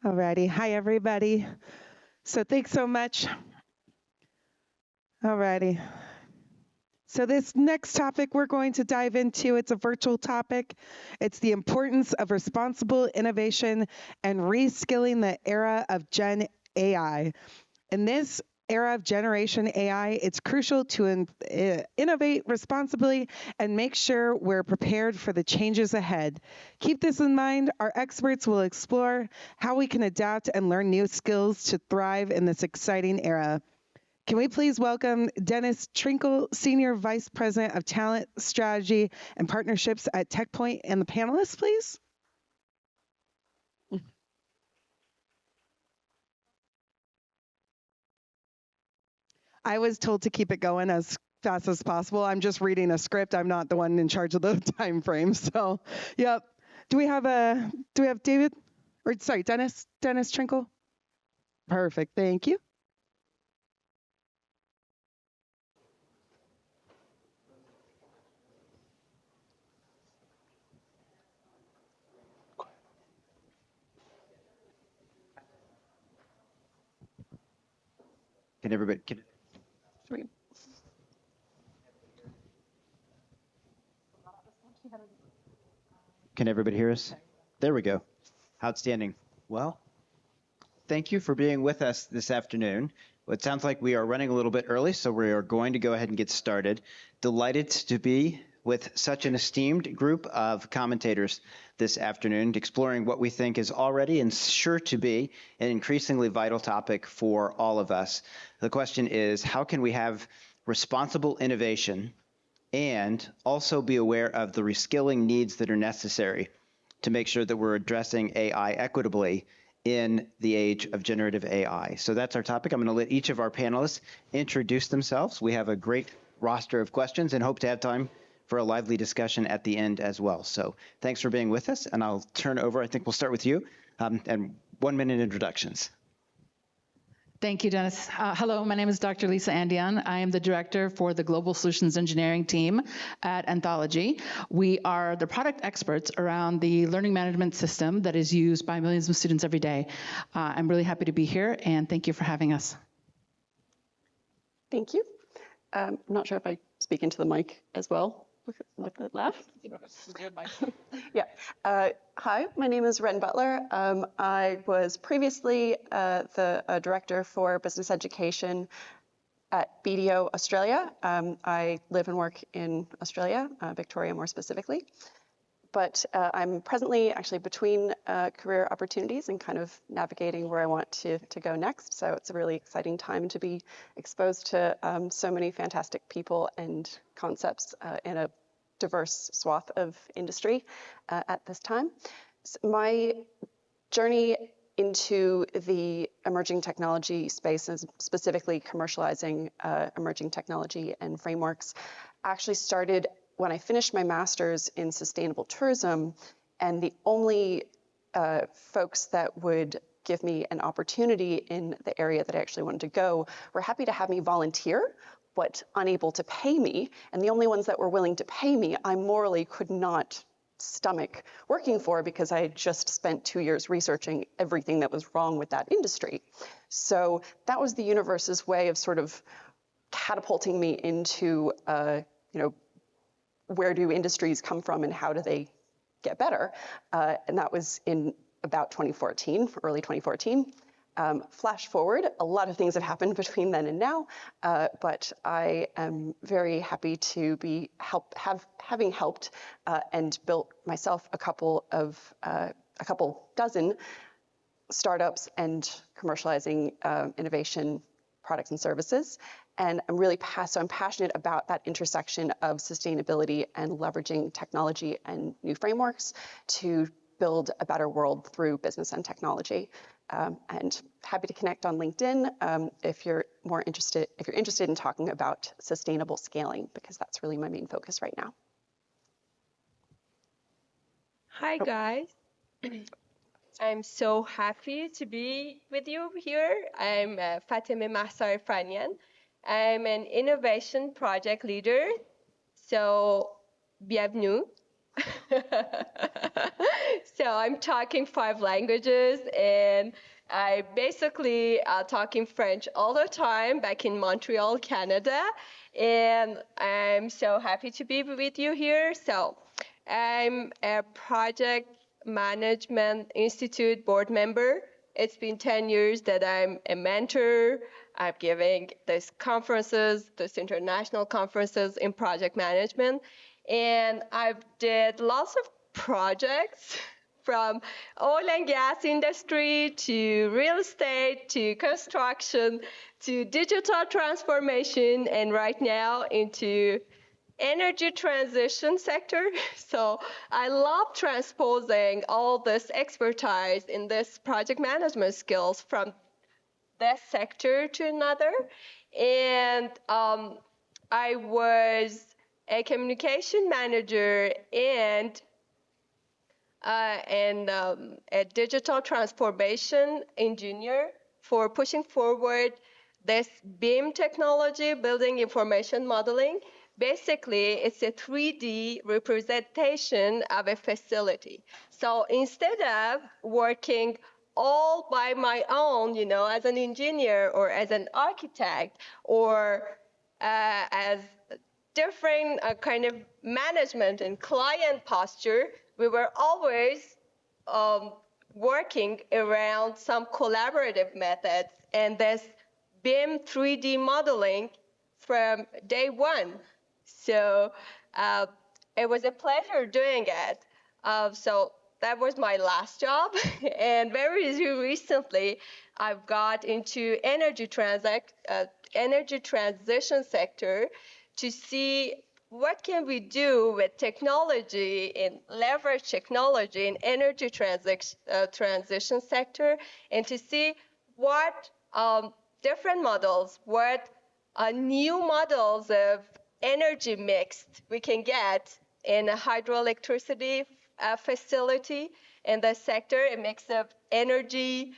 Alrighty. Hi, everybody. So thanks so much. Alrighty. So this next topic we're going to dive into, it's a virtual topic. It's the importance of responsible innovation and reskilling the era of Gen AI. In this era of generation AI, it's crucial to innovate responsibly and make sure we're prepared for the changes ahead. Keep this in mind. Our experts will explore how we can adapt and learn new skills to thrive in this exciting era. Can we please welcome Dennis Trinkle, Senior Vice President of Talent Strategy and Partnerships at TechPoint, and the panelists, please? I was told to keep it going as fast as possible. I'm just reading a script. I'm not the one in charge of the time frame. So, yep. Do we have David? Or sorry, Dennis Trinkle? Perfect. Thank you. Can everybody can everybody hear us? There we go. Outstanding. Well, thank you for being with us this afternoon. Well, it sounds like we are running a little bit early, so we are going to go ahead and get started. Delighted to be with such an esteemed group of commentators this afternoon, exploring what we think is already and sure to be an increasingly vital topic for all of us. The question is, how can we have responsible innovation and also be aware of the reskilling needs that are necessary to make sure that we're addressing AI equitably in the age of generative AI. So that's our topic. I'm going to let each of our panelists introduce themselves. We have a great roster of questions and hope to have time for a lively discussion at the end as well. So thanks for being with us, and I'll turn over. I think we'll start with you, and 1 minute introductions. Thank you, Dennis. Hello, my name is Dr. Lisa Andian. I am the director for the Global Solutions Engineering team at Anthology. We are the product experts around the learning management system that is used by millions of students every day. I'm really happy to be here, and thank you for having us. Thank you. I'm not sure if I speak into the mic as well. With the laugh. Yeah. Hi, my name is Ren Butler. I was previously the director for business education at BDO Australia. I live and work in Australia, Victoria more specifically. But I'm presently actually between career opportunities and kind of navigating where I want to go next. So it's a really exciting time to be exposed to so many fantastic people and concepts in a diverse swath of industry at this time. So my journey into the emerging technology space, and specifically commercializing emerging technology and frameworks, actually started when I finished my master's in sustainable tourism, and the only folks that would give me an opportunity in the area that I actually wanted to go were happy to have me volunteer, but unable to pay me. And the only ones that were willing to pay me, I morally could not stomach working for, because I had just spent 2 years researching everything that was wrong with that industry. So that was the universe's way of sort of catapulting me into, where do industries come from and how do they get better? And that was in about 2014, early 2014. Flash forward, a lot of things have happened between then and now, but I am very happy to be having helped and built myself a couple dozen startups and commercializing innovation products and services. And I'm really I'm passionate about that intersection of sustainability and leveraging technology and new frameworks to build a better world through business and technology. And happy to connect on LinkedIn if you're interested in talking about sustainable scaling, because that's really my main focus right now. Hi guys. I'm so happy to be with you here. I'm Fatime Mahsar Franyan. I'm an innovation project leader. So, bienvenue. So I'm talking 5 languages, and I basically talking French all the time back in Montreal, Canada. And I'm so happy to be with you here. So I'm a project management institute board member. It's been 10 years that I'm a mentor. I'm giving these conferences, these international conferences in project management. And I've did lots of projects from oil and gas industry to real estate to construction to digital transformation, and right now into energy transition sector. So I love transposing all this expertise in this project management skills from this sector to another. And I was a communication manager and a digital transformation engineer for pushing forward this BIM technology, building information modeling. Basically, it's a 3D representation of a facility. So instead of working all by my own, as an engineer or as an architect or as different kind of management and client posture, we were always working around some collaborative methods and this BIM 3D modeling from day one. So it was a pleasure doing it. So that was my last job. And very recently, I've got into energy transition sector to see what can we do with technology and leverage technology in energy transition sector, and to see what different models, what new models of energy mix we can get in a hydroelectricity facility in the sector, a mix of energy,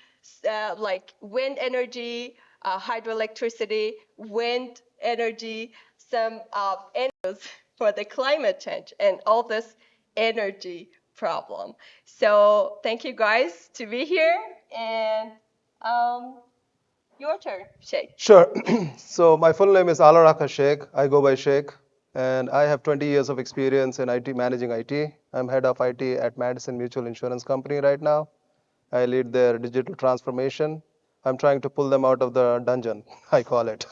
like wind energy, hydroelectricity, wind energy, some energies for the climate change and all this energy problem. So thank you guys to be here, and your turn, Sheikh. Sure. So my full name is Alaraka Sheikh. I go by Sheikh, and I have 20 years of experience in IT, managing IT. I'm head of IT at Madison Mutual Insurance Company right now. I lead their digital transformation. I'm trying to pull them out of the dungeon, I call it,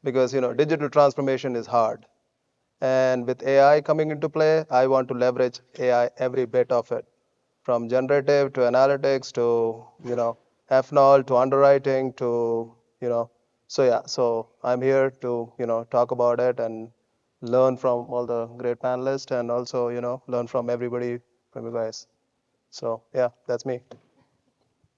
because digital transformation is hard. And with AI coming into play, I want to leverage AI every bit of it, from generative to analytics to ethanol to underwriting to So yeah, so I'm here to talk about it and learn from all the great panelists and also learn from everybody from you guys. So yeah, that's me.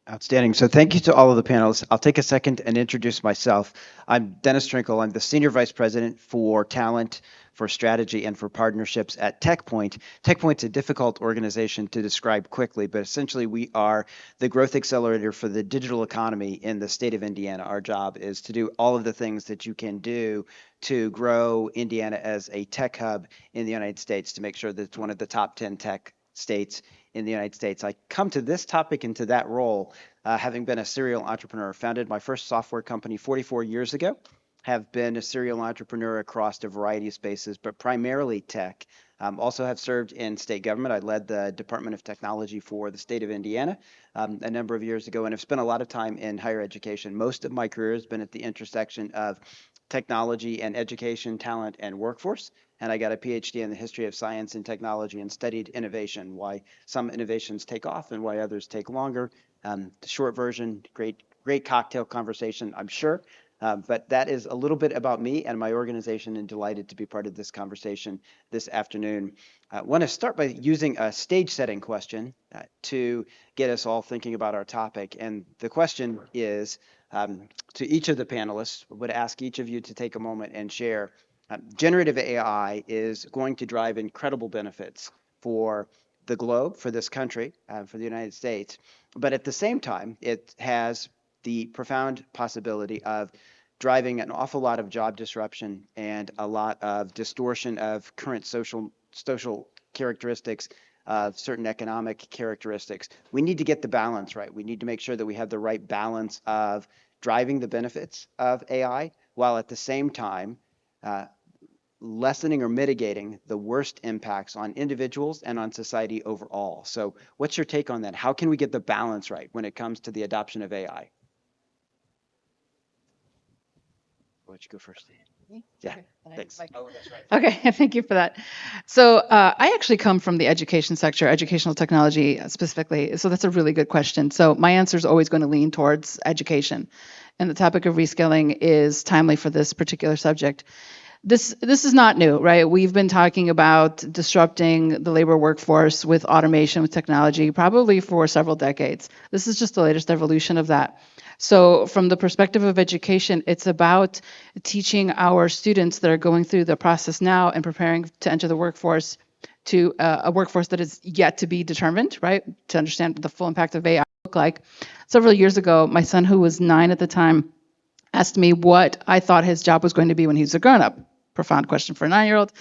Outstanding. So thank you to all of the panelists. I'll take a second and introduce myself. I'm Dennis Trinkle. I'm the Senior Vice President for Talent, for Strategy, and for Partnerships at TechPoint. TechPoint's a difficult organization to describe quickly, but essentially we are the growth accelerator for the digital economy in the state of Indiana. Our job is to do all of the things that you can do to grow Indiana as a tech hub in the United States, to make sure that it's one of the top 10 tech states in the United States. I come to this topic and to that role having been a serial entrepreneur. Founded my first software company 44 years ago. Have been a serial entrepreneur across a variety of spaces, but primarily tech. Also have served in state government. I led the Department of Technology for the state of Indiana a number of years ago, and have spent a lot of time in higher education. Most of my career has been at the intersection of technology and education, talent, and workforce. And I got a PhD in the history of science and technology and studied innovation, why some innovations take off and why others take longer. The short version, great cocktail conversation, I'm sure. But that is a little bit about me and my organization, and delighted to be part of this conversation this afternoon. I want to start by using a stage setting question to get us all thinking about our topic. And the question is, to each of the panelists, I would ask each of you to take a moment and share. Generative AI is going to drive incredible benefits for the globe, for this country, for the United States. But at the same time, it has the profound possibility of driving an awful lot of job disruption and a lot of distortion of current social characteristics, certain economic characteristics. We need to get the balance right. We need to make sure that we have the right balance of driving the benefits of AI while at the same time lessening or mitigating the worst impacts on individuals and on society overall. So what's your take on that? How can we get the balance right when it comes to the adoption of AI? Why don't you go first? Yeah, thanks. Oh, that's right. Okay, thank you for that. So I actually come from the education sector, educational technology specifically. So that's a really good question. So my answer is always going to lean towards education. And the topic of reskilling is timely for this particular subject. This is not new, right? We've been talking about disrupting the labor workforce with automation, with technology, probably for several decades. This is just the latest evolution of that. So from the perspective of education, it's about teaching our students that are going through the process now and preparing to enter the workforce to a workforce that is yet to be determined, right? To understand what the full impact of AI look like. Several years ago, my son, who was 9 at the time, asked me what I thought his job was going to be when he was a grown-up. Profound question for a 9-year-old.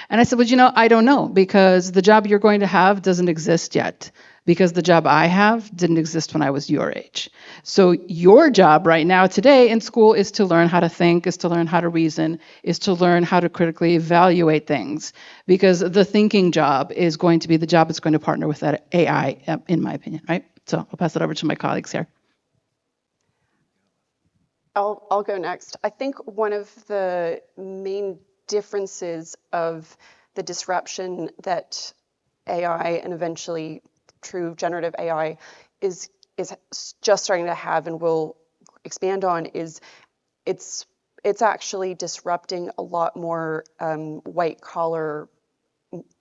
And I said, well, I don't know, because the job you're going to have doesn't exist yet, because the job I have didn't exist when I was your age. So your job right now today in school is to learn how to think, is to learn how to reason, is to learn how to critically evaluate things, because the thinking job is going to be the job that's going to partner with that AI, in my opinion, right? So I'll pass it over to my colleagues here. I'll go next. I think one of the main differences of the disruption that AI and eventually true generative AI is just starting to have and will expand on is it's actually disrupting a lot more white collar,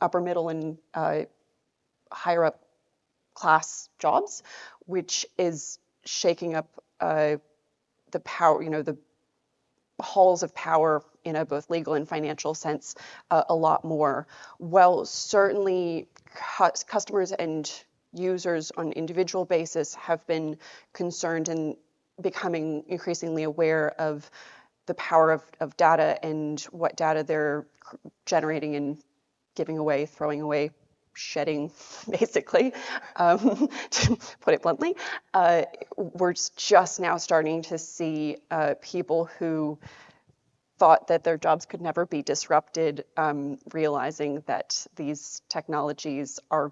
upper middle and higher up class jobs, which is shaking up the power, the halls of power in a both legal and financial sense a lot more. Well, certainly customers and users on an individual basis have been concerned and becoming increasingly aware of the power of data and what data they're generating and giving away, throwing away, shedding, basically, to put it bluntly. We're just now starting to see people who thought that their jobs could never be disrupted, realizing that these technologies are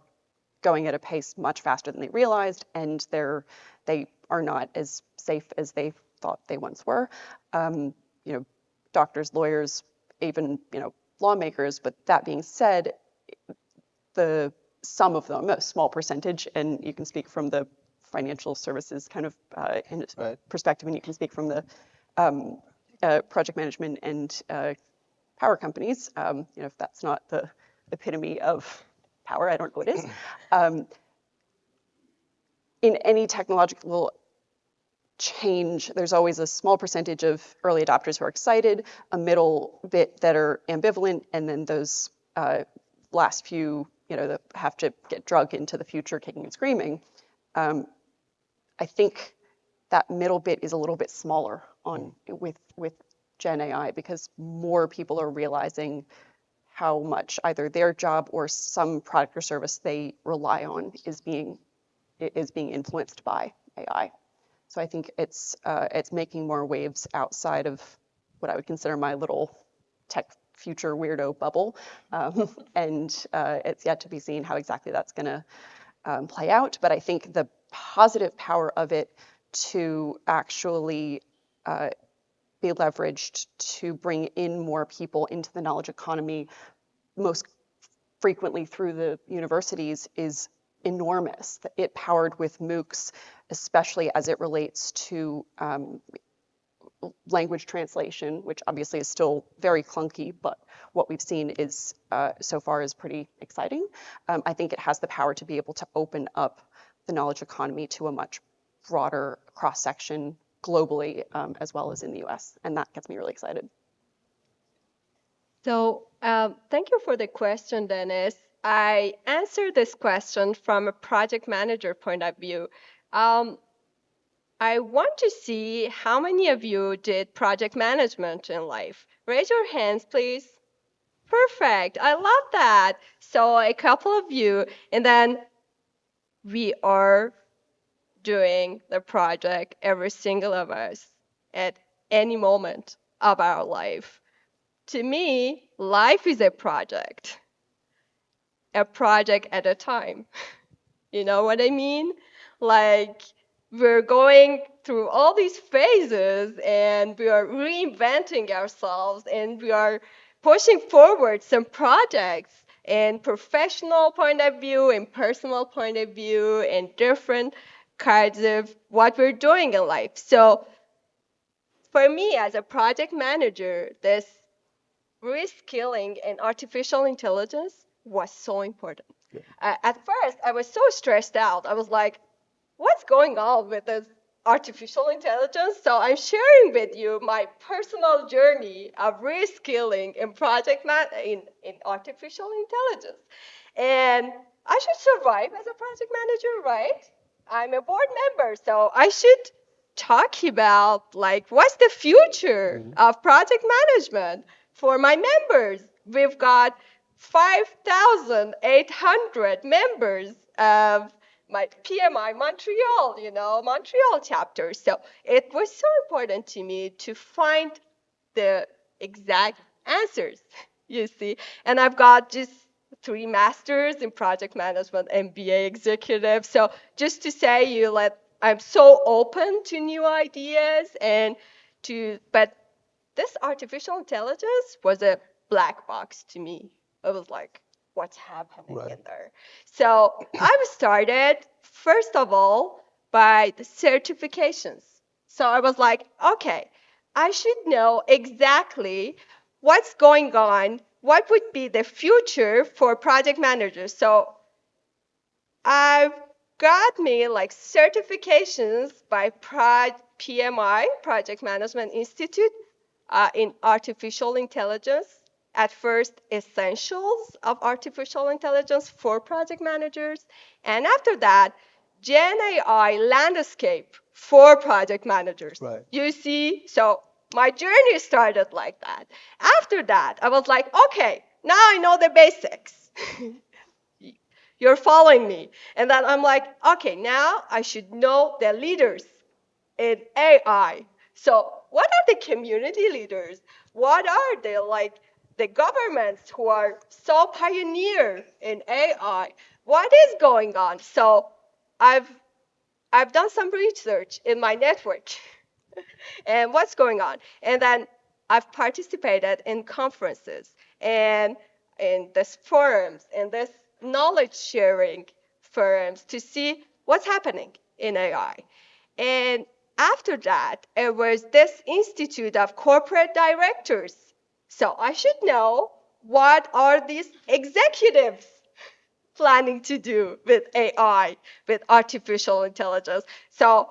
going at a pace much faster than they realized, and they are not as safe as they thought they once were. Doctors, lawyers, even lawmakers. But that being said, some of them, a small percentage, and you can speak from the financial services kind of perspective, and you can speak from the project management and power companies. If that's not the epitome of power, I don't know what is. In any technological change, there's always a small percentage of early adopters who are excited, a middle bit that are ambivalent, and then those last few, that have to get dragged into the future kicking and screaming. I think that middle bit is a little bit smaller with Gen AI, because more people are realizing how much either their job or some product or service they rely on is being influenced by AI. So I think it's making more waves outside of what I would consider my little tech future weirdo bubble, and it's yet to be seen how exactly that's going to play out. But I think the positive power of it to actually be leveraged to bring in more people into the knowledge economy, most frequently through the universities, is enormous. It powered with MOOCs, especially as it relates to language translation, which obviously is still very clunky, but what we've seen is so far is pretty exciting. I think it has the power to be able to open up the knowledge economy to a much broader cross-section globally, as well as in the US, and that gets me really excited. So thank you for the question, Dennis. I answered this question from a project manager point of view. I want to see how many of you did project management in life. Raise your hands, please. Perfect. I love that. So a couple of you, and then we are doing the project, every single of us, at any moment of our life. To me, life is a project at a time. You know what I mean? Like, we're going through all these phases and we are reinventing ourselves and we are pushing forward some projects in professional point of view, in personal point of view, and different kinds of what we're doing in life. So for me as a project manager, this reskilling in artificial intelligence was so important. At first, I was so stressed out. I was like, what's going on with this artificial intelligence? So I'm sharing with you my personal journey of reskilling in in artificial intelligence. And I should survive as a project manager, right? I'm a board member, so I should talk about like what's the future of project management for my members. We've got 5,800 members of my PMI Montreal, Montreal chapter. So it was so important to me to find the exact answers, you see. And I've got just 3 masters in project management, MBA executive. So just to say I'm so open to new ideas but this artificial intelligence was a black box to me. It was like, what's happening in there? So I started, first of all, by the certifications. So I was like, okay, I should know exactly what's going on, what would be the future for project managers. So I've got me like certifications by PMI, Project Management Institute, in artificial intelligence. At first, essentials of artificial intelligence for project managers. And after that, Gen AI landscape for project managers. Right. You see? So my journey started like that. After that, I was like, okay, now I know the basics. You're following me. And then I'm like, okay, now I should know the leaders in AI. So what are the community leaders? What are the governments who are so pioneer in AI? What is going on? So I've done some research in my network and what's going on. And then I've participated in conferences and in this forums and this knowledge sharing forums to see what's happening in AI. And after that, it was this Institute of Corporate Directors. So I should know what are these executives planning to do with AI, with artificial intelligence. So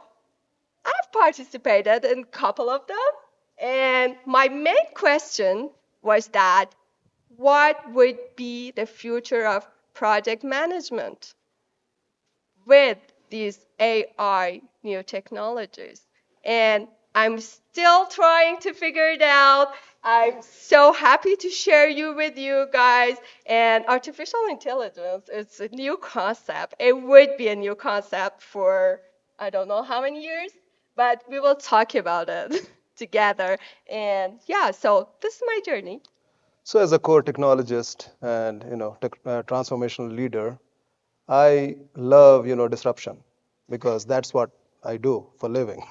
I've participated in a couple of them. And my main question was that what would be the future of project management with these AI new technologies? And I'm still trying to figure it out. I'm so happy to share with you guys. And artificial intelligence is a new concept. It would be a new concept for I don't know how many years, but we will talk about it together. And yeah, so this is my journey. So as a core technologist and transformational leader, I love disruption because that's what I do for living.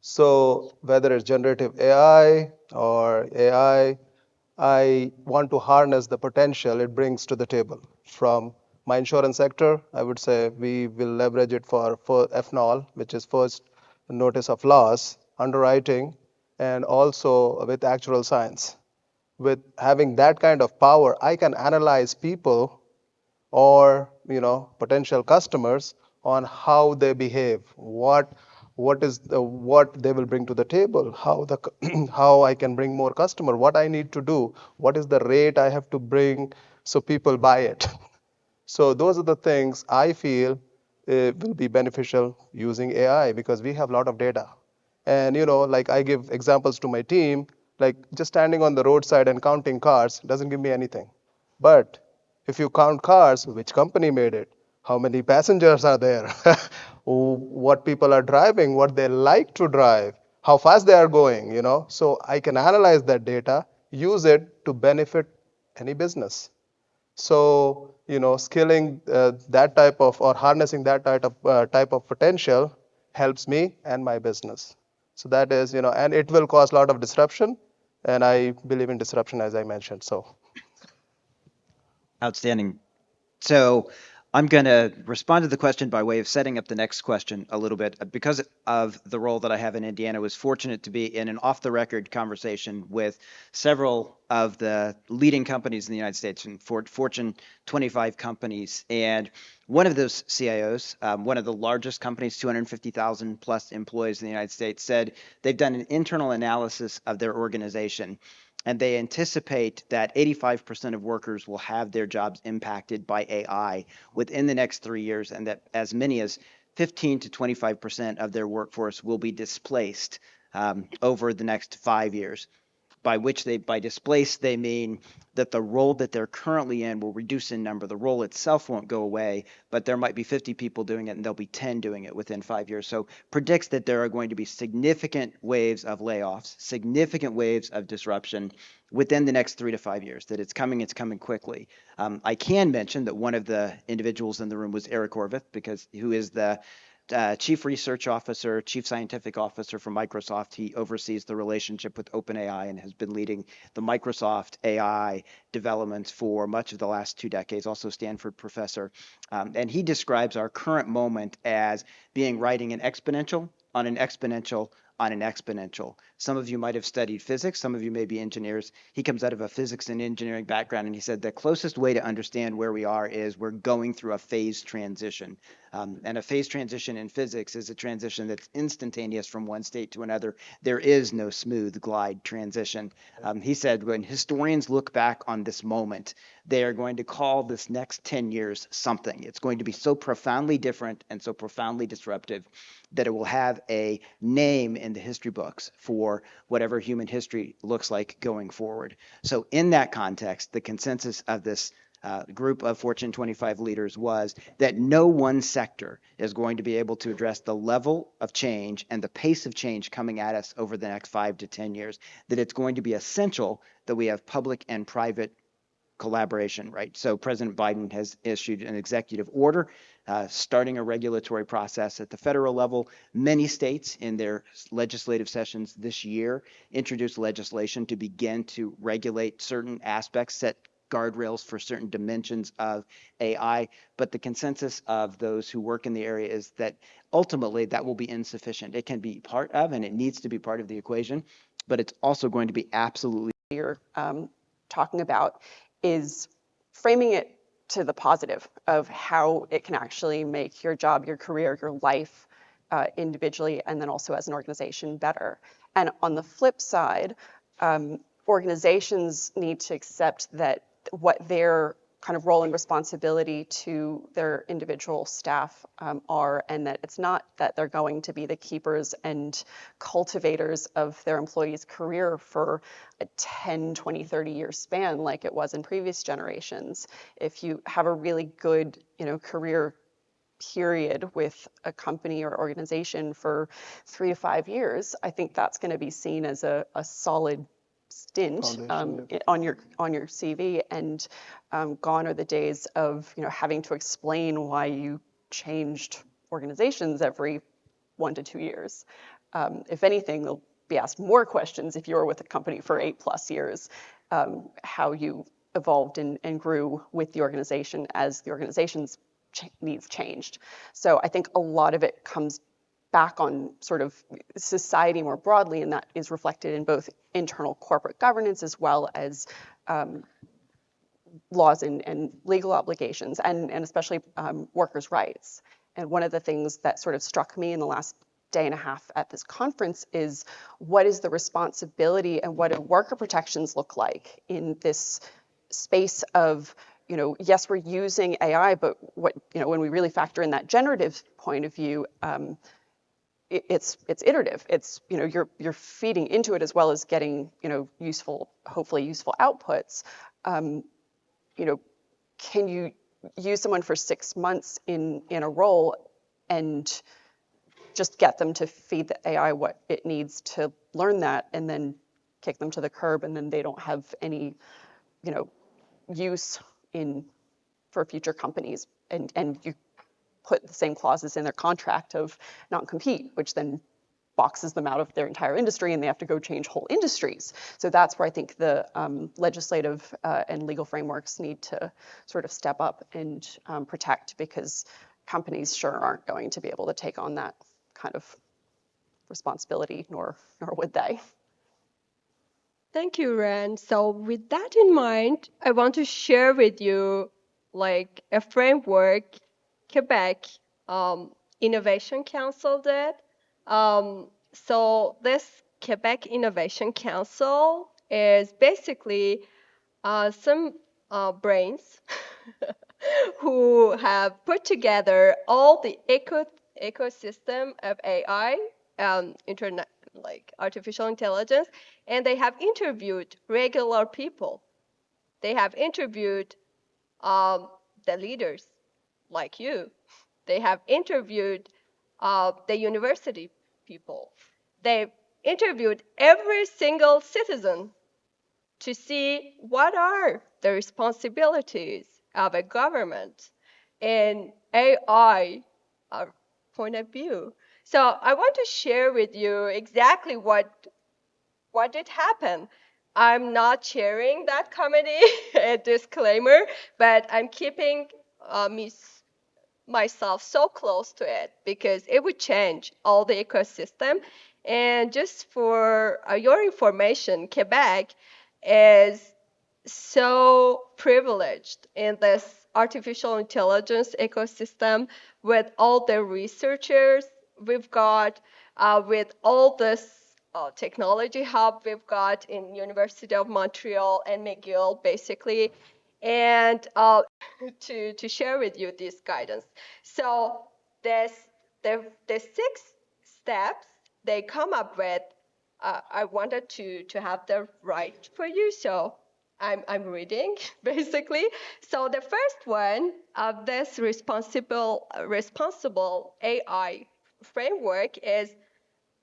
So whether it's generative AI or AI, I want to harness the potential it brings to the table. From my insurance sector, I would say we will leverage it for FNOL, which is first notice of loss, underwriting, and also with actual science. With having that kind of power, I can analyze people or potential customers on how they behave, what they will bring to the table, how I can bring more customer, what I need to do, what is the rate I have to bring so people buy it. So those are the things I feel will be beneficial using AI because we have a lot of data. And like I give examples to my team, Like just standing on the roadside and counting cars doesn't give me anything. But if you count cars, which company made it? How many passengers are there? What people are driving, what they like to drive, how fast they are going, So I can analyze that data, use it to benefit any business. So, skilling that type of or harnessing that type of potential helps me and my business. So that is, and it will cause a lot of disruption. And I believe in disruption, as I mentioned. So, Outstanding. So I'm going to respond to the question by way of setting up the next question a little bit. Because of the role that I have in Indiana, I was fortunate to be in an off-the-record conversation with several of the leading companies in the United States, and Fortune 25 companies. And one of those CIOs, one of the largest companies, 250,000 plus employees in the United States, said they've done an internal analysis of their organization, and they anticipate that 85% of workers will have their jobs impacted by AI within the next 3 years, and that as many as 15 to 25% of their workforce will be displaced over the next 5 years. By displaced, they mean that the role that they're currently in will reduce in number. The role itself won't go away, but there might be 50 people doing it and there'll be 10 doing it within 5 years. So predicts that there are going to be significant waves of layoffs, significant waves of disruption within the next 3 to 5 years, that it's coming quickly. I can mention that one of the individuals in the room was Eric Horvath, who is the Chief Research Officer, Chief Scientific Officer for Microsoft. He oversees the relationship with OpenAI and has been leading the Microsoft AI developments for much of the last 2 decades, also Stanford professor. And he describes our current moment as being riding an exponential on an exponential on an exponential. Some of you might have studied physics. Some of you may be engineers. He comes out of a physics and engineering background, and he said the closest way to understand where we are is we're going through a phase transition. And a phase transition in physics is a transition that's instantaneous from one state to another. There is no smooth glide transition. He said when historians look back on this moment, they are going to call this next 10 years something. It's going to be so profoundly different and so profoundly disruptive that it will have a name in the history books for whatever human history looks like going forward. So in that context, the consensus of this group of Fortune 25 leaders was that no one sector is going to be able to address the level of change and the pace of change coming at us over the next 5 to 10 years, that it's going to be essential that we have public and private collaboration, right? So President Biden has issued an executive order starting a regulatory process at the federal level. Many states in their legislative sessions this year introduced legislation to begin to regulate certain aspects, set guardrails for certain dimensions of AI, but the consensus of those who work in the area is that ultimately that will be insufficient. It can be part of, and it needs to be part of the equation, but it's also going to be absolutely. You're talking about is framing it to the positive of how it can actually make your job, your career, your life individually, and then also as an organization better. And on the flip side, organizations need to accept that what their kind of role and responsibility to their individual staff are, and that it's not that they're going to be the keepers and cultivators of their employees' career for a 10, 20, 30-year span like it was in previous generations. If you have a really good, career period with a company or organization for 3 to 5 years, I think that's going to be seen as a solid stint on your CV, and gone are the days of having to explain why you changed organizations every 1 to 2 years. If anything, they'll be asked more questions if you were with a company for 8+ years, how you evolved and grew with the organization as the organization's needs changed. So I think a lot of it comes back on sort of society more broadly, and that is reflected in both internal corporate governance as well as laws and legal obligations, and especially workers' rights. And one of the things that sort of struck me in the last day and a half at this conference is what is the responsibility and what do worker protections look like in this space of, yes, we're using AI, but what, when we really factor in that generative point of view, it's iterative. It's, you're feeding into it as well as getting, hopefully useful outputs. Can you use someone for 6 months in a role and just get them to feed the AI what it needs to learn that, and then kick them to the curb, and then they don't have any, use for future companies, and you put the same clauses in their contract of non-compete, which then boxes them out of their entire industry, and they have to go change whole industries. So that's where I think the legislative and legal frameworks need to sort of step up and protect, because companies sure aren't going to be able to take on that kind of responsibility, nor would they. Thank you, Ren. So with that in mind, I want to share with you like a framework Quebec Innovation Council did. So this Quebec Innovation Council is basically some brains who have put together all the ecosystem of AI, internet, like artificial intelligence, and they have interviewed regular people. They have interviewed the leaders like you. They have interviewed the university people. They've interviewed every single citizen to see what are the responsibilities of a government in AI point of view. So I want to share with you exactly what did happen. I'm not chairing that committee, a disclaimer, but I'm keeping myself so close to it because it would change all the ecosystem. And just for your information, Quebec is so privileged in this artificial intelligence ecosystem with all the researchers we've got, with all this technology hub we've got in University of Montreal and McGill, basically, and to share with you this guidance. So the 6 steps they come up with, I wanted to have the right for you, so I'm reading, basically. So the first one of this responsible AI framework is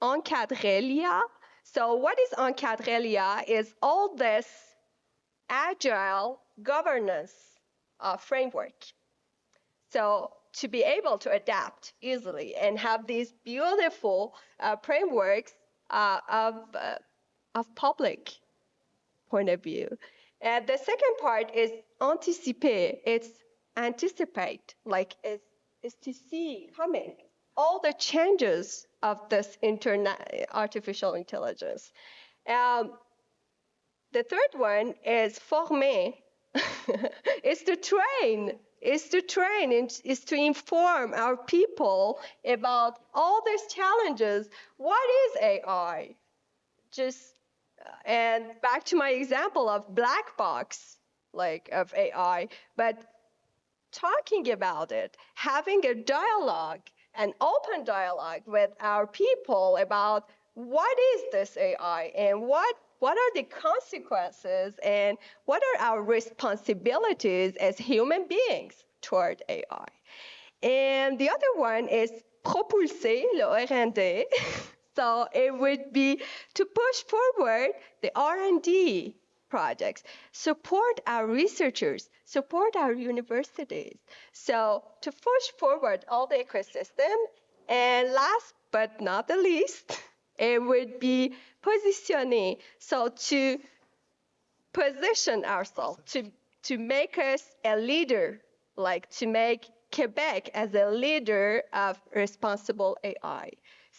encadrer. So what is encadrer is all this agile governance framework. So to be able to adapt easily and have these beautiful frameworks of public point of view. And the second part is anticiper. It's anticipate, like is to see coming all the changes of this artificial intelligence. The third one is former. Is to train, is to inform our people about all these challenges. What is AI? And back to my example of black box, like of AI, but talking about it, having a dialogue, an open dialogue with our people about what is this AI and what are the consequences and what are our responsibilities as human beings toward AI. And the other one is propulser, le R&D. So it would be to push forward the R&D projects, support our researchers, support our universities. So to push forward all the ecosystem. And last but not the least, it would be positioning. So to position ourselves, to make us a leader, like to make Quebec as a leader of responsible AI.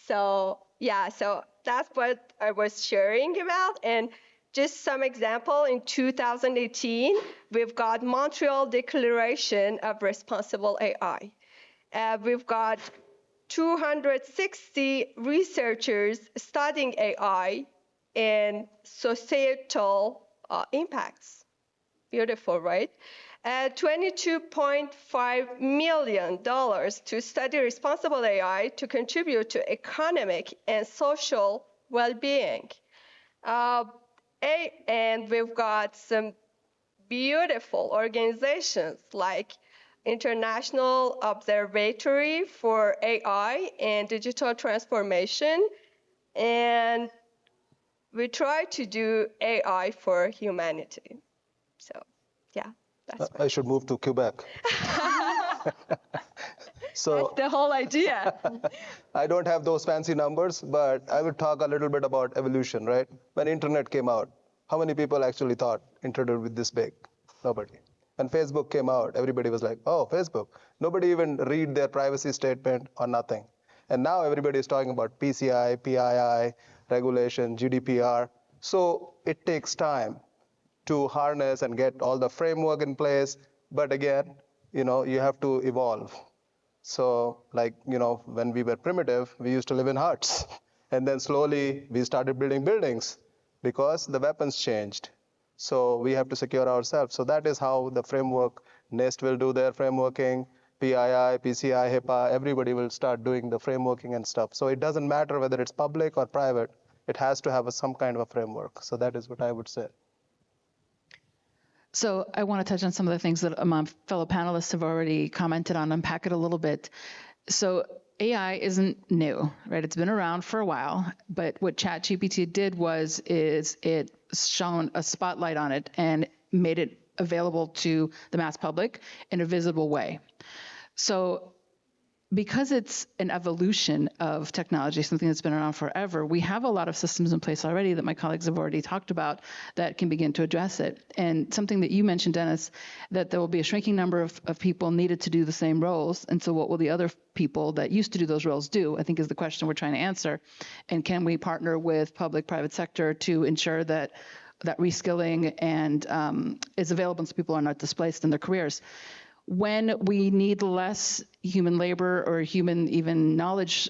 So yeah, so that's what I was sharing about. And just some example, in 2018, we've got Montreal Declaration of Responsible AI. We've got 260 researchers studying AI and societal impacts. Beautiful, right? $22.5 million to study responsible AI to contribute to economic and social well-being. And we've got some beautiful organizations like International Observatory for AI and Digital Transformation, and we try to do AI for humanity. So, yeah, that's I should move to Quebec. So the whole idea. I don't have those fancy numbers, but I would talk a little bit about evolution, right? When internet came out, how many people actually thought internet would be this big? Nobody. When Facebook came out, everybody was like, oh, Facebook. Nobody even read their privacy statement or nothing. And now everybody is talking about PCI, PII, regulation, GDPR. So it takes time to harness and get all the framework in place. But again, you have to evolve. So when we were primitive, we used to live in huts. And then slowly we started building buildings because the weapons changed. So we have to secure ourselves. So that is how the framework, NIST will do their frameworking, PII, PCI, HIPAA, everybody will start doing the frameworking and stuff. So it doesn't matter whether it's public or private, it has to have some kind of a framework. So that is what I would say. So I want to touch on some of the things that my fellow panelists have already commented on, unpack it a little bit. So AI isn't new, right? It's been around for a while, but what ChatGPT did is it shone a spotlight on it and made it available to the mass public in a visible way. So because it's an evolution of technology, something that's been around forever, we have a lot of systems in place already that my colleagues have already talked about that can begin to address it. And something that you mentioned, Dennis, that there will be a shrinking number of people needed to do the same roles. And so what will the other people that used to do those roles do, I think is the question we're trying to answer. And can we partner with public-private sector to ensure that reskilling and is available so people are not displaced in their careers? When we need less human labor or human even knowledge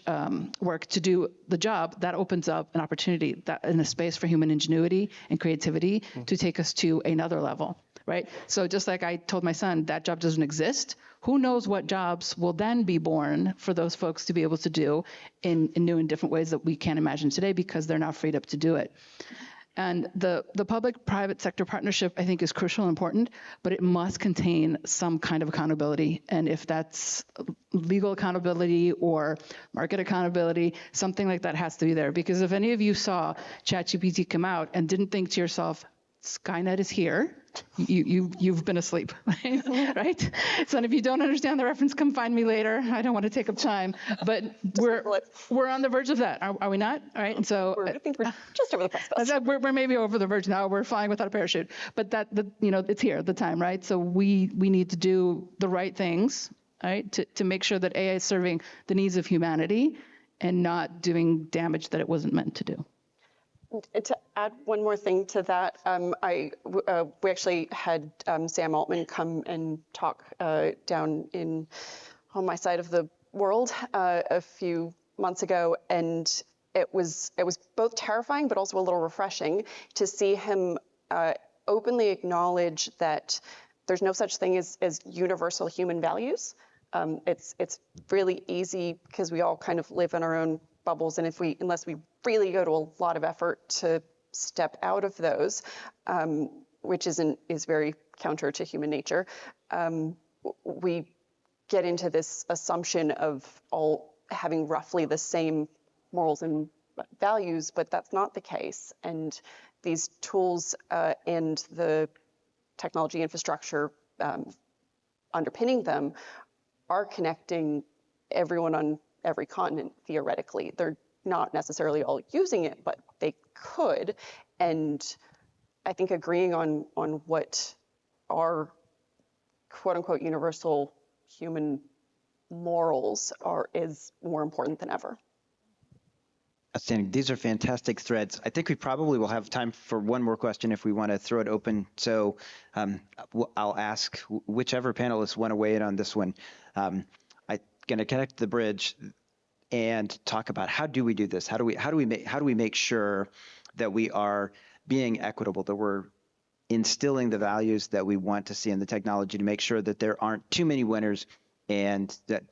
work to do the job, that opens up an opportunity in a space for human ingenuity and creativity to take us to another level, right? So just like I told my son, that job doesn't exist. Who knows what jobs will then be born for those folks to be able to do in new and different ways that we can't imagine today because they're now freed up to do it. And the public-private sector partnership, I think, is crucial and important, but it must contain some kind of accountability. And if that's legal accountability or market accountability, something like that has to be there. Because if any of you saw ChatGPT come out and didn't think to yourself, Skynet is here, you've been asleep, right? So if you don't understand the reference, come find me later. I don't want to take up time, but we're on the verge of that, are we not? All right, and so I think we're just over the precipice. We're maybe over the verge now. We're flying without a parachute, but it's here, the time, right? So we need to do the right things, right, to make sure that AI is serving the needs of humanity and not doing damage that it wasn't meant to do. To add one more thing to that, we actually had Sam Altman come and talk down on my side of the world a few months ago, and it was both terrifying but also a little refreshing to see him openly acknowledge that there's no such thing as universal human values. It's really easy because we all kind of live in our own bubbles, and unless we really go to a lot of effort to step out of those, which is very counter to human nature, we get into this assumption of all having roughly the same morals and values, but that's not the case. And these tools and the technology infrastructure underpinning them are connecting everyone on every continent, theoretically. They're not necessarily all using it, but they could. And I think agreeing on what are quote-unquote universal human morals is more important than ever. Outstanding. These are fantastic threads. I think we probably will have time for one more question if we want to throw it open. So I'll ask whichever panelists want to weigh in on this one. I'm going to connect the bridge and talk about how do we do this? How do we make sure that we are being equitable, that we're instilling the values that we want to see in the technology to make sure that there aren't too many winners and that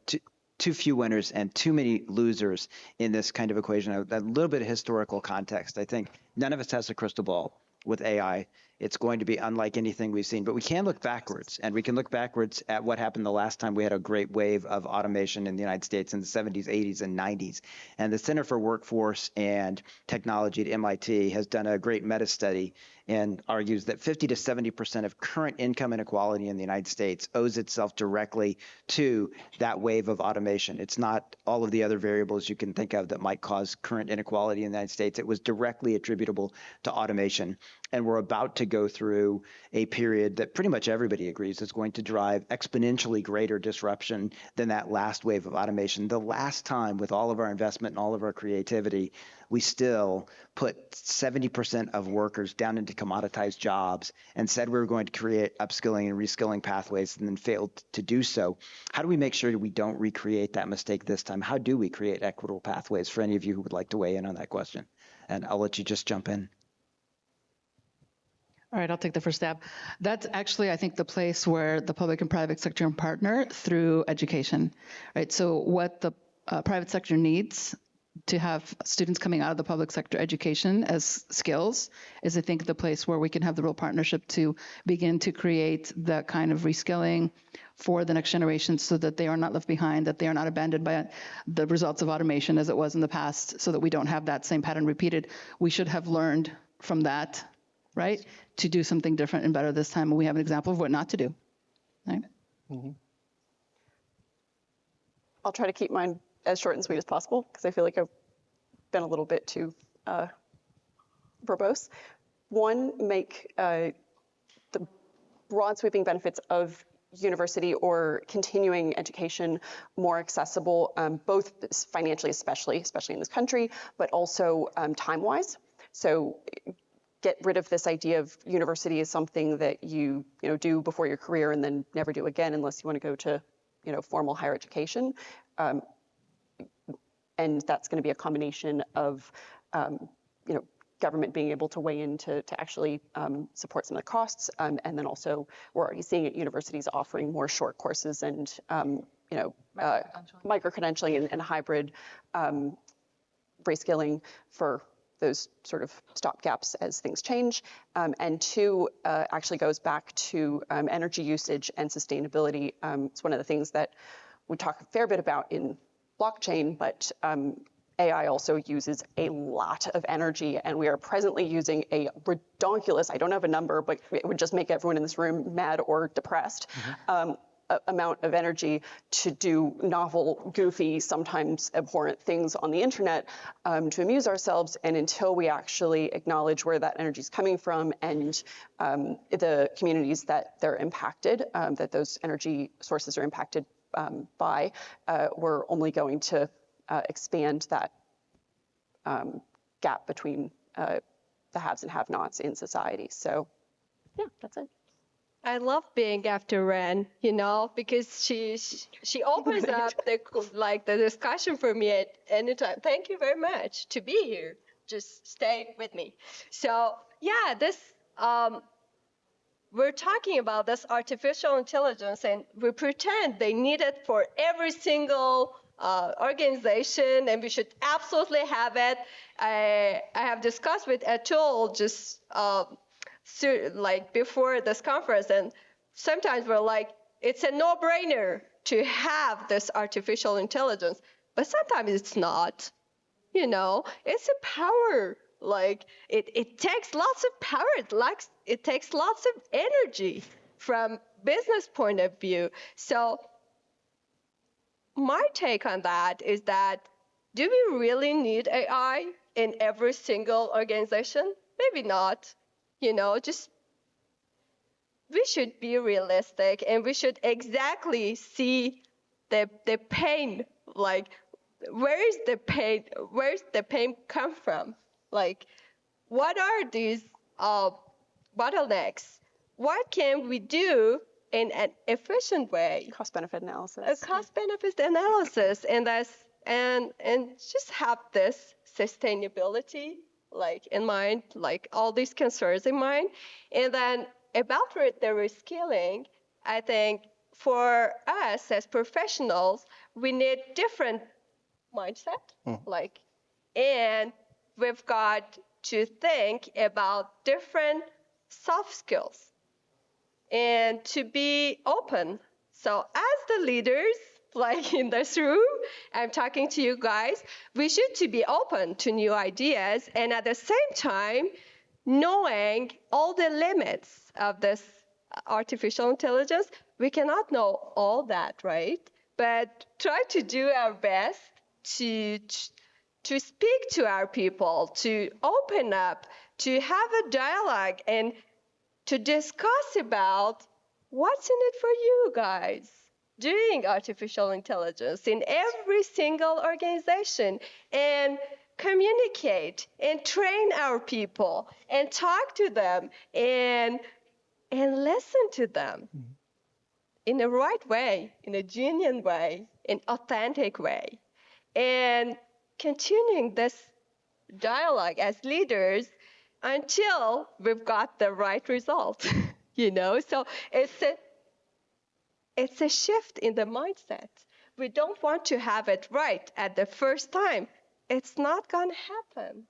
too few winners and too many losers in this kind of equation. A little bit of historical context. I think none of us has a crystal ball with AI. It's going to be unlike anything we've seen, but we can look backwards, and we can look backwards at what happened the last time we had a great wave of automation in the United States in the 70s, 80s, and 90s. And the Center for Workforce and Technology at MIT has done a great meta study and argues that 50 to 70% of current income inequality in the United States owes itself directly to that wave of automation. It's not all of the other variables you can think of that might cause current inequality in the United States. It was directly attributable to automation. And we're about to go through a period that pretty much everybody agrees is going to drive exponentially greater disruption than that last wave of automation. The last time, with all of our investment and all of our creativity, we still put 70% of workers down into commoditized jobs and said we were going to create upskilling and reskilling pathways and then failed to do so. How do we make sure we don't recreate that mistake this time? How do we create equitable pathways for any of you who would like to weigh in on that question? And I'll let you just jump in. All right, I'll take the first stab. That's actually, I think, the place where the public and private sector partner through education, right? So what the private sector needs to have students coming out of the public sector education as skills is, I think, the place where we can have the real partnership to begin to create that kind of reskilling for the next generation so that they are not left behind, that they are not abandoned by the results of automation as it was in the past, so that we don't have that same pattern repeated. We should have learned from that, right, to do something different and better this time. And we have an example of what not to do, right? Mm-hmm. I'll try to keep mine as short and sweet as possible because I feel like I've been a little bit too verbose. One, make the broad sweeping benefits of university or continuing education more accessible, both financially, especially in this country, but also time-wise. So get rid of this idea of university is something that you do before your career and then never do again unless you want to go to formal higher education. And that's going to be a combination of government being able to weigh in to actually support some of the costs, and then also we're already seeing at universities offering more short courses and micro-credentialing and hybrid reskilling for those sort of stopgaps as things change. And two, actually goes back to energy usage and sustainability. It's one of the things that we talk a fair bit about in blockchain, but AI also uses a lot of energy, and we are presently using a redonkulous, I don't have a number, but it would just make everyone in this room mad or depressed, amount of energy to do novel, goofy, sometimes abhorrent things on the internet to amuse ourselves. And until we actually acknowledge where that energy is coming from and the communities that they're impacted, that those energy sources are impacted by, we're only going to expand that gap between the haves and have-nots in society. So, yeah, that's it. I love being after Ren, because she opens up the discussion for me at any time. Thank you very much to be here. Just stay with me. So yeah, this we're talking about this artificial intelligence, and we pretend they need it for every single organization, and we should absolutely have it. I have discussed with Atul just before this conference, and sometimes we're like, it's a no-brainer to have this artificial intelligence, but sometimes it's not. It's a power. It takes lots of power. It takes lots of energy from business point of view. So my take on that is that, do we really need AI in every single organization? Maybe not. We should be realistic, and we should exactly see the pain. Where is the pain? Where's the pain come from? What are these bottlenecks? What can we do in an efficient way? Cost-benefit analysis. A cost-benefit analysis, and just have this sustainability, like in mind, like all these concerns in mind. And then about the reskilling, I think for us as professionals, we need different mindset, like, and we've got to think about different soft skills and to be open. So as the leaders, like in this room, I'm talking to you guys, we should to be open to new ideas and at the same time, knowing all the limits of this artificial intelligence, we cannot know all that, right? But try to do our best to speak to our people, to open up, to have a dialogue and to discuss about what's in it for you guys doing artificial intelligence in every single organization and communicate and train our people and talk to them and listen to them in the right way, in a genuine way, in authentic way. And continuing this dialogue as leaders until we've got the right result, So it's a shift in the mindset. We don't want to have it right at the first time. It's not going to happen.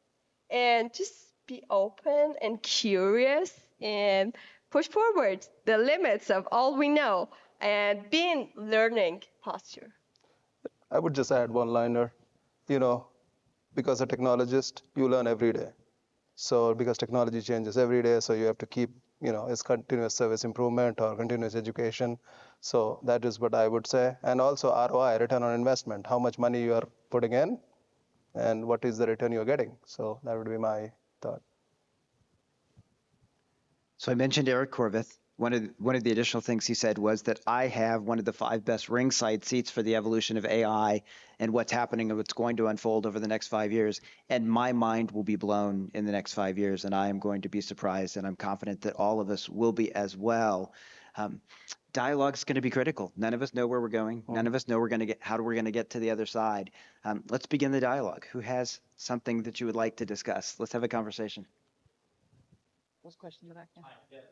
And just be open and curious and push forward the limits of all we know and be in learning posture. I would just add one liner. Because a technologist, you learn every day. So because technology changes every day, so you have to keep, it's continuous service improvement or continuous education. So that is what I would say. And also ROI, return on investment, how much money you are putting in and what is the return you're getting. So that would be my thought. So I mentioned Eric Corvith. One of the additional things he said was that I have one of the 5 best ringside seats for the evolution of AI and what's happening and what's going to unfold over the next 5 years. And my mind will be blown in the next 5 years, and I am going to be surprised, and I'm confident that all of us will be as well. Dialogue is going to be critical. None of us know where we're going. None of us know how we're going to get to the other side. Let's begin the dialogue. Who has something that you would like to discuss? Let's have a conversation. What's question in the back there? Hi, yes.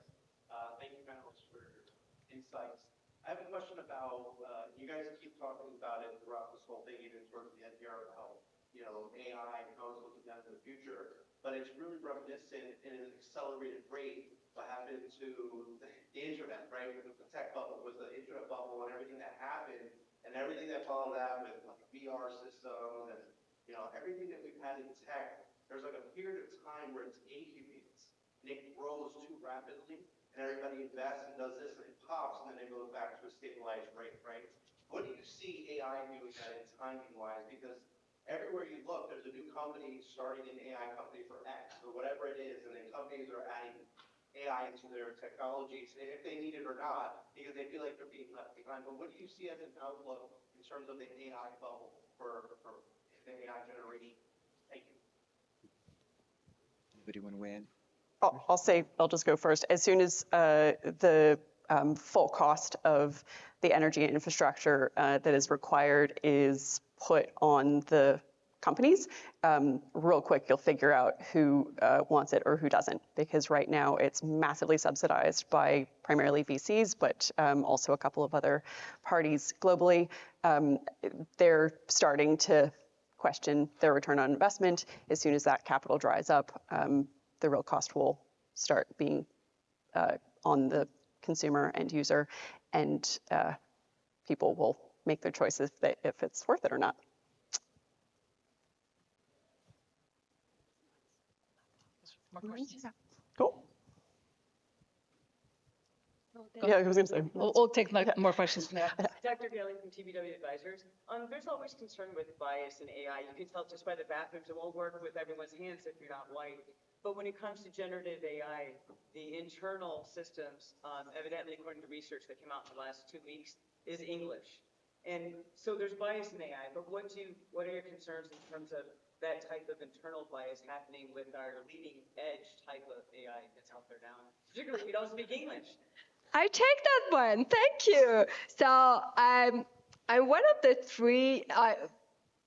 Thank you, panelists, for your insights. I have a question about, you guys keep talking about it throughout this whole thing, even towards the end here, about, AI and how it's looking down in the future. But it's really reminiscent in an accelerated rate what happened to the internet, right? With the tech bubble, with the internet bubble and everything that happened, and everything that followed that with like VR systems and, everything that we've had in tech. There's like a period of time where it's incubates. And it grows too rapidly, and everybody invests and does this, and it pops, and then it goes back to a stabilized rate, right? What do you see AI doing that in timing-wise? Because everywhere you look, there's a new company starting an AI company for X or whatever it is, and then companies are adding AI into their technologies, if they need it or not, because they feel like they're being left behind. But what do you see as an outlook in terms of the AI bubble for the AI generation? Thank you. Anybody want to weigh in? I'll just go first. As soon as the full cost of the energy infrastructure that is required is put on the companies, real quick you'll figure out who wants it or who doesn't, because right now it's massively subsidized by primarily VCs, but also a couple of other parties globally. They're starting to question their return on investment. As soon as that capital dries up, the real cost will start being on the consumer end user, and people will make their choices if it's worth it or not. More questions? Cool. Yeah, I was going to say. We'll take more questions from there. Dr. Gailey from TBW Advisors. There's always concern with bias in AI. You can tell just by the bathrooms, it won't work with everyone's hands if you're not white. But when it comes to generative AI, the internal systems, evidently according to research that came out in the last 2 weeks, is English. And so there's bias in AI, but what are your concerns in terms of that type of internal bias happening with our leading edge type of AI that's out there now? Particularly if you don't speak English. I take that one. Thank you. So I'm one of the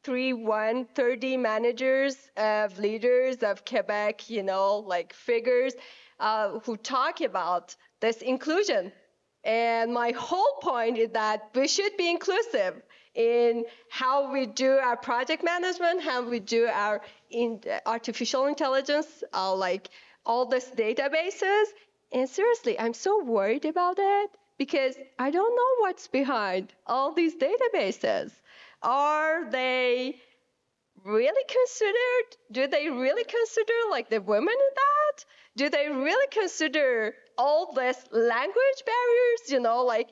30 managers of leaders of Quebec, like figures who talk about this inclusion. And my whole point is that we should be inclusive in how we do our project management, how we do our artificial intelligence, like all these databases. And seriously, I'm so worried about it because I don't know what's behind all these databases. Are they really considered? Do they really consider like the women in that? Do they really consider all this language barriers? Like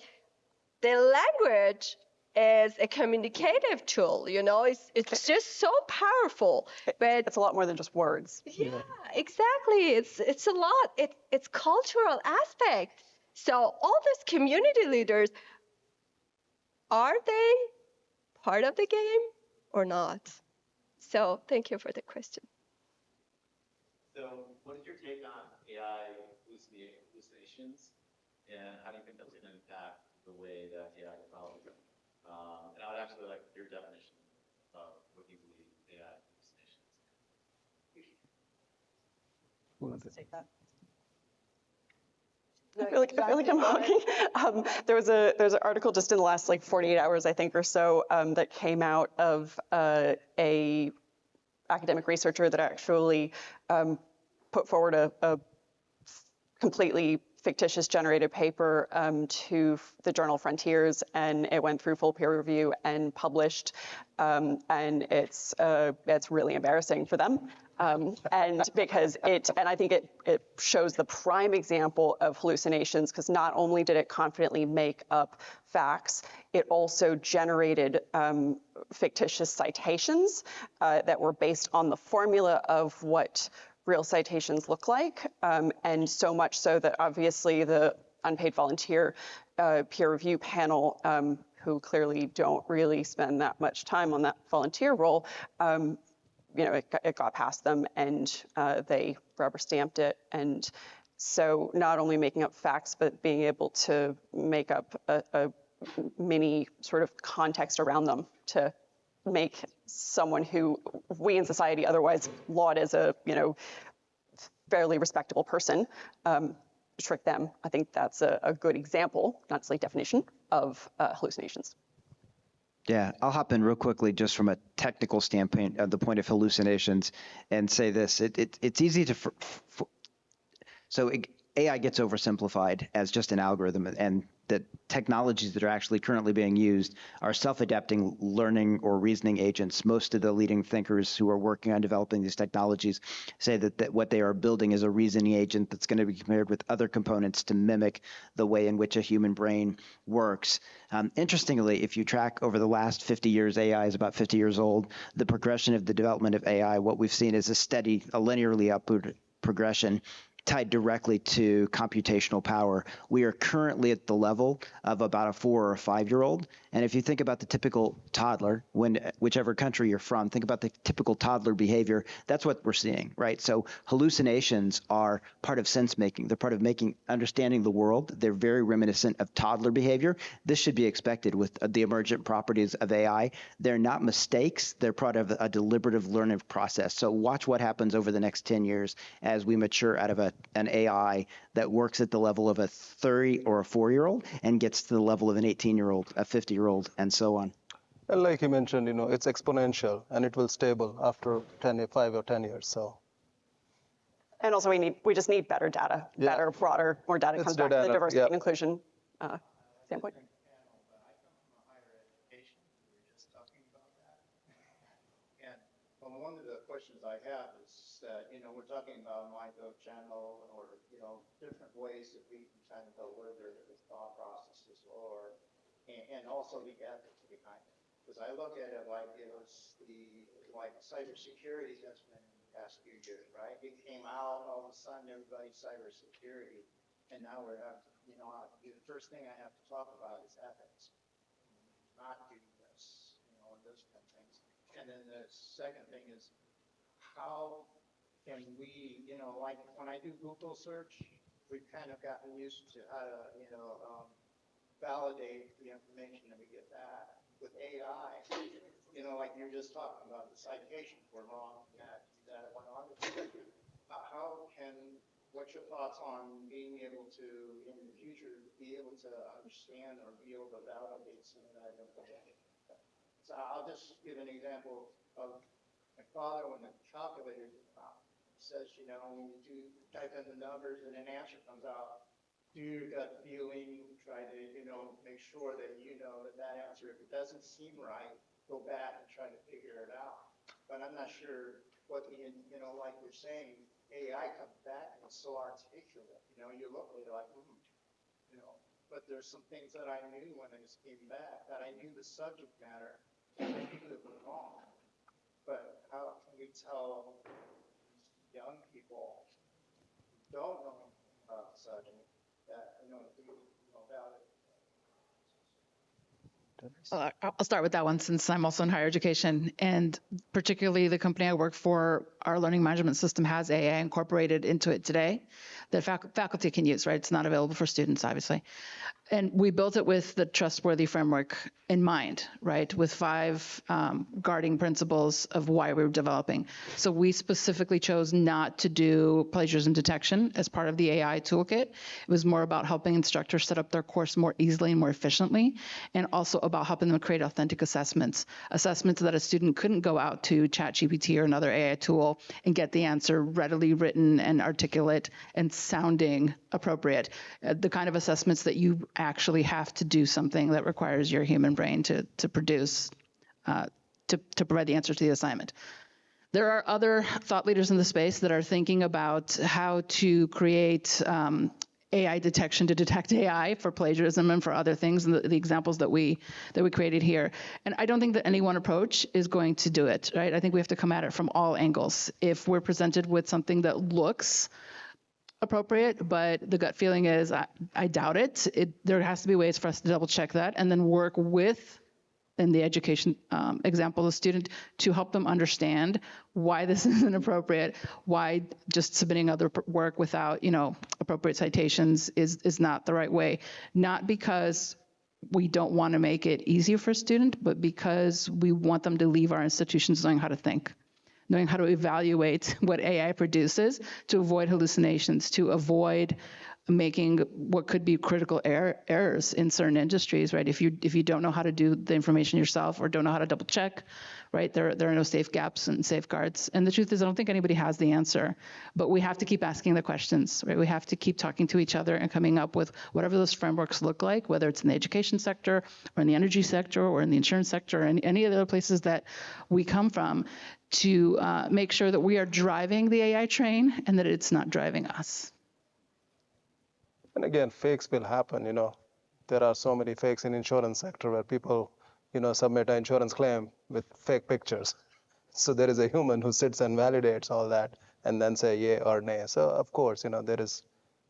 the language is a communicative tool. It's just so powerful. But It's a lot more than just words. yeah, exactly. It's a lot. It's cultural aspect. So all these community leaders, are they part of the game or not? So thank you for the question. So what is your take on AI hallucinations, and how do you think that's going to impact the way that AI develops? And I would actually like your definition of what you believe AI hallucinations. Who wants to take that? I feel like I'm talking. There's an article just in the last 48 hours, I think, or so, that came out of a academic researcher that actually put forward a completely fictitious generated paper to the journal Frontiers, and it went through full peer review and published, and it's really embarrassing for them. And because I think it shows the prime example of hallucinations, because not only did it confidently make up facts, it also generated fictitious citations that were based on the formula of what real citations look like, and so much so that obviously the unpaid volunteer peer review panel, who clearly don't really spend that much time on that volunteer role, it got past them, and they rubber stamped it. And so not only making up facts, but being able to make up a mini sort of context around them to make someone who we in society otherwise laud as a fairly respectable person, trick them. I think that's a good example, not necessarily definition, of hallucinations. Yeah, I'll hop in real quickly just from a technical standpoint of the point of hallucinations and say this. It's easy to AI gets oversimplified as just an algorithm, and the technologies that are actually currently being used are self-adapting learning or reasoning agents. Most of the leading thinkers who are working on developing these technologies say that what they are building is a reasoning agent that's going to be compared with other components to mimic the way in which a human brain works. Interestingly, if you track over the last 50 years, AI is about 50 years old, the progression of the development of AI, what we've seen is a linearly upward progression tied directly to computational power. We are currently at the level of about a 4 or a 5-year-old. And if you think about the typical toddler, whichever country you're from, think about the typical toddler behavior. That's what we're seeing, right? So hallucinations are part of sense making. They're part of understanding the world. They're very reminiscent of toddler behavior. This should be expected with the emergent properties of AI. They're not mistakes. They're part of a deliberative learning process. So watch what happens over the next 10 years as we mature out of an AI that works at the level of a 30 or a 4-year-old and gets to the level of an 18-year-old, a 50-year-old, and so on. And like you mentioned, it's exponential, and it will stable after 5 or 10 years. So. And also we just need better data, better, broader, more data comes back to the diversity and inclusion standpoint. One of the questions I have is that, we're talking about mind-code channel or, different ways that we can kind of deliver the thought processes and also the ethics behind it. Because I look at it like it was cybersecurity has been in the past few years, right? It came out, all of a sudden everybody's cybersecurity, and now we're the first thing I have to talk about is ethics. Not do this, and those kind of things. And then the second thing is, how can we, like when I do Google search, we've kind of gotten used to how to, validate the information that we get back. With AI, like you were just talking about the citations were wrong, that went on. What's your thoughts on being able to, in the future, be able to understand or be able to validate some of that information? So I'll just give an example of my father when the calculator says, when you do type in the numbers and an answer comes out, do your gut feeling, try to, make sure that that answer, if it doesn't seem right, go back and try to figure it out. But I'm not sure what like you're saying, AI comes back and it's so articulate. You look at it like, but there's some things that I knew when it came back, that I knew the subject matter, and I knew it was wrong. But how can we tell young people who don't know about the subject that, about it? I'll start with that one since I'm also in higher education, and particularly the company I work for, our learning management system has AI incorporated into it today that faculty can use, right? It's not available for students, obviously. And we built it with the trustworthy framework in mind, right? With 5 guarding principles of why we were developing. So we specifically chose not to do plagiarism detection as part of the AI toolkit. It was more about helping instructors set up their course more easily and more efficiently, and also about helping them create authentic assessments that a student couldn't go out to ChatGPT or another AI tool and get the answer readily written and articulate and sounding appropriate. The kind of assessments that you actually have to do something that requires your human brain to produce, to provide the answer to the assignment. There are other thought leaders in the space that are thinking about how to create AI detection to detect AI for plagiarism and for other things, and the examples that we created here. And I don't think that any one approach is going to do it, right? I think we have to come at it from all angles. If we're presented with something that looks appropriate, but the gut feeling is I doubt it. There has to be ways for us to double check that and then work with, in the education example, the student to help them understand why this isn't appropriate, why just submitting other work without, appropriate citations is not the right way. Not because we don't want to make it easier for a student, but because we want them to leave our institutions knowing how to think, knowing how to evaluate what AI produces, to avoid hallucinations, to avoid making what could be critical errors in certain industries, right? If you don't know how to do the information yourself or don't know how to double check, right? There are no safe gaps and safeguards. And the truth is, I don't think anybody has the answer, but we have to keep asking the questions, right? We have to keep talking to each other and coming up with whatever those frameworks look like, whether it's in the education sector or in the energy sector or in the insurance sector or any of the other places that we come from, to make sure that we are driving the AI train and that it's not driving us. And again, fakes will happen, There are so many fakes in insurance sector where people, submit an insurance claim with fake pictures. So there is a human who sits and validates all that and then say yay or nay. So of course, there is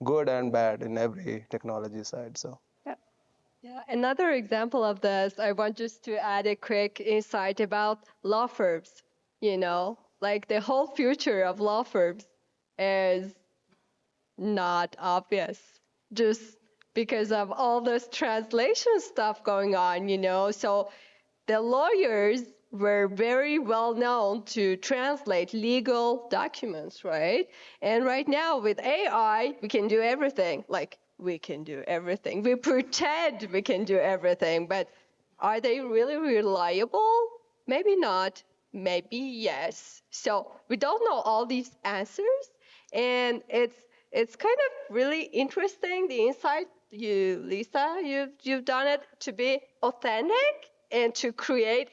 good and bad in every technology side. So. Yeah, another example of this, I want just to add a quick insight about law firms. Like the whole future of law firms is not obvious, just because of all this translation stuff going on, So the lawyers were very well known to translate legal documents, right? And right now with AI, we can do everything. Like, we can do everything. We pretend we can do everything, but are they really reliable? Maybe not. Maybe yes. So we don't know all these answers, and it's kind of really interesting, the insight Lisa, you've done it, to be authentic and to create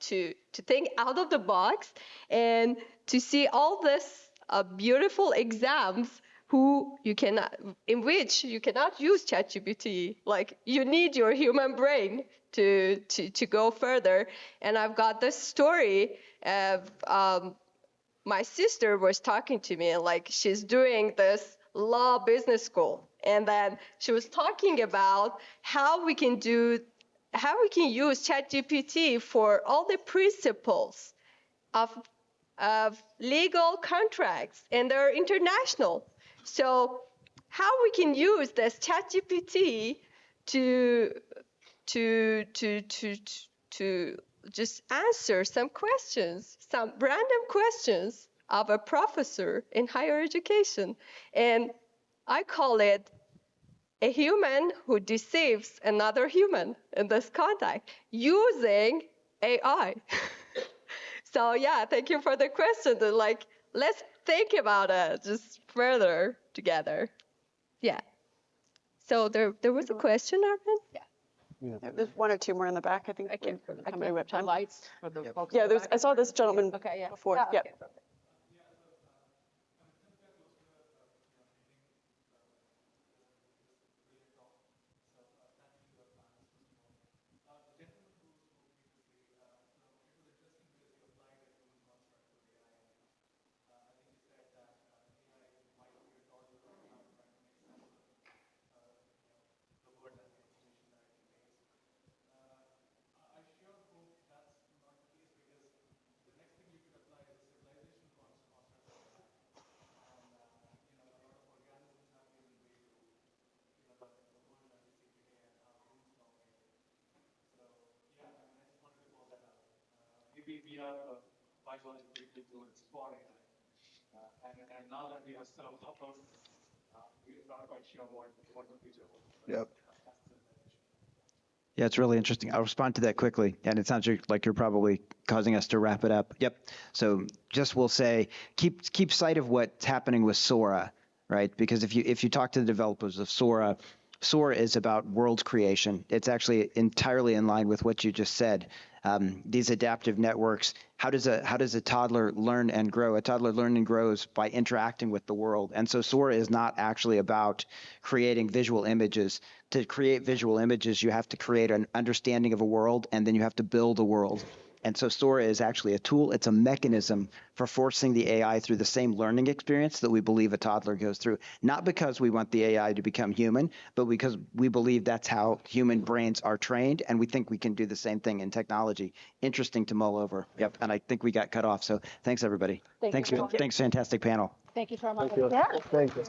to think out of the box and to see all this beautiful exams in which you cannot use ChatGPT. Like, you need your human brain to go further. And I've got this story of my sister was talking to me, like, she's doing this law business school. And then she was talking about how we can use ChatGPT for all the principles of legal contracts, and they're international. So how we can use this ChatGPT to just answer some questions, some random questions of a professor in higher education. And I call it a human who deceives another human in this context using AI. So yeah, thank you for the question. Like, let's think about it just further together. Yeah. So there was a question, Arvin? Yeah. There's one or two more in the back, I think. I can't Somebody we have time. Lights for the folks. Yeah, I saw this gentleman before. Yeah, Yeah. okay. We have a biological influence for AI. And now that we have set up Hubble, we're not quite sure what the future holds. Yep. Yeah, it's really interesting. I'll respond to that quickly. And it sounds like you're probably causing us to wrap it up. Yep. So just we'll say, keep sight of what's happening with Sora, right? Because if you talk to the developers of Sora, Sora is about world creation. It's actually entirely in line with what you just said. These adaptive networks, how does a toddler learn and grow? A toddler learns and grows by interacting with the world. And so Sora is not actually about creating visual images. To create visual images, you have to create an understanding of a world, and then you have to build a world. And so Sora is actually a tool. It's a mechanism for forcing the AI through the same learning experience that we believe a toddler goes through. Not because we want the AI to become human, but because we believe that's how human brains are trained, and we think we can do the same thing in technology. Interesting to mull over. Yep, and I think we got cut off. So thanks, everybody. Thanks, fantastic panel. Thank you very much. Thank you. Yeah. Thank you.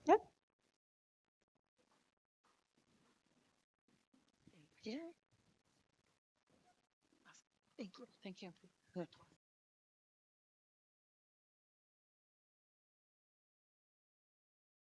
Yep. Thank you. Thank you.